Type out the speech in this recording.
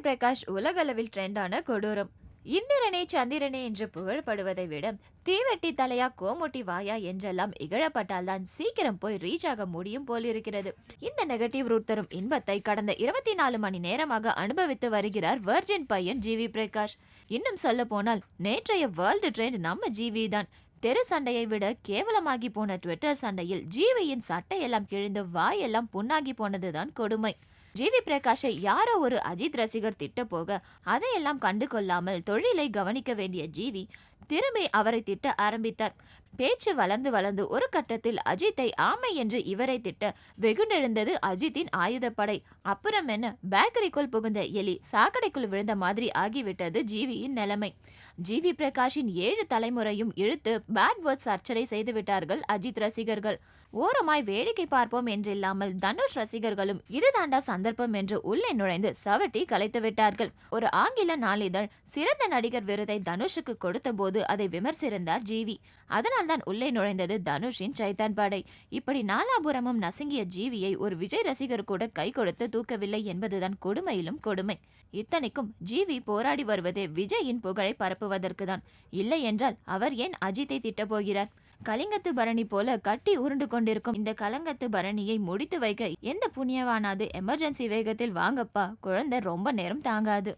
பிரகாஷ் உலகளவில் ட்ரெண்டான கொடூரம். இந்திரனே சந்திரனே என்று புகழப்படுவதை விட தீவெட்டி தலையா கோமுட்டி வாயா என்றெல்லாம் இகழப்பட்டால்தான் சீக்கிரம் போய் ரீச் ஆக முடியும் போலிருக்கிறது. இந்த நெகட்டிவ் ரூட் தரும் இன்பத்தை கடந்த 24 மணி நேரமாக அனுபவித்து வருகிறார் வர்ஜின் பையன் ஜிவி பிரகாஷ். இன்னும் சொல்ல போனால் நேற்றைய வேர்ல்டு ட்ரெண்ட் நம்ம ஜிவி தான். தெரு சண்டையை விட கேவலமாகி போன ட்விட்டர் சண்டையில் ஜிவியின் சட்டையெல்லாம் கிழிந்து வாயெல்லாம் புண்ணாகி போனதுதான் கொடுமை. ஜிவி பிரகாஷை யாரோ ஒரு அஜித் ரசிகர் திட்ட போக அதையெல்லாம் கண்டு கொள்ளாமல் தொழிலை கவனிக்க வேண்டிய ஜிவி திரும்பி அவரை திட்ட ஆரம்பித்தார். பேச்சு வளர்ந்து வளர்ந்து ஒரு கட்டத்தில் அஜித்தை ஆமை என்று இவரை திட்ட வெகுண்டெழுந்தது அஜித்தின் ஆயுதப்படை. அப்புறம் என்ன, பேக்கரிக்குள் புகுந்த எலி சாக்கடைக்குள் விழுந்த மாதிரி ஆகிவிட்டது ஜிவியின் நிலைமை. ஜிவி பிரகாஷின் 7 தலைமுறையும் இழுத்து பேட் வேர்ட்ஸ் அர்ச்சனை செய்து விட்டார்கள் அஜித் ரசிகர்கள். ஓரமாய் வேடிக்கை பார்ப்போம் என்றில்லாமல் தனுஷ் ரசிகர்களும் இதுதாண்டா சந்தர்ப்பம் என்று உள்ளே நுழைந்து சவட்டி கலைத்து விட்டார்கள். ஒரு ஆங்கில நாளிதழ் சிறந்த நடிகர் விருதை தனுஷுக்கு கொடுத்த போது அதை விமர்சித்தார் ஜிவி. அதனால்தான் உள்ளே நுழைந்தது தனுஷின் சைத்தான் படை. இப்படி நாலாபுரமும் நசுங்கிய ஜிவியை ஒரு விஜய் ரசிகர் கூட கை கொடுத்து தூக்கவில்லை என்பதுதான் கொடுமையிலும் கொடுமை. இத்தனைக்கும் ஜிவி போராடி வருவதே விஜயின் புகழை பரப்புவதற்கு தான். இல்லை என்றால் அவர் ஏன் அஜித்தை திட்டப் போகிறார்? கலிங்கத்து பரணி போல கட்டி உருண்டு கொண்டிருக்கும் இந்த கலங்கத்து பரணியை முடித்து வைக்க எந்த புண்ணியவானாது எமர்ஜென்சி வேகத்தில் வாங்கப்பா, குழந்தை ரொம்ப நேரம் தாங்காது.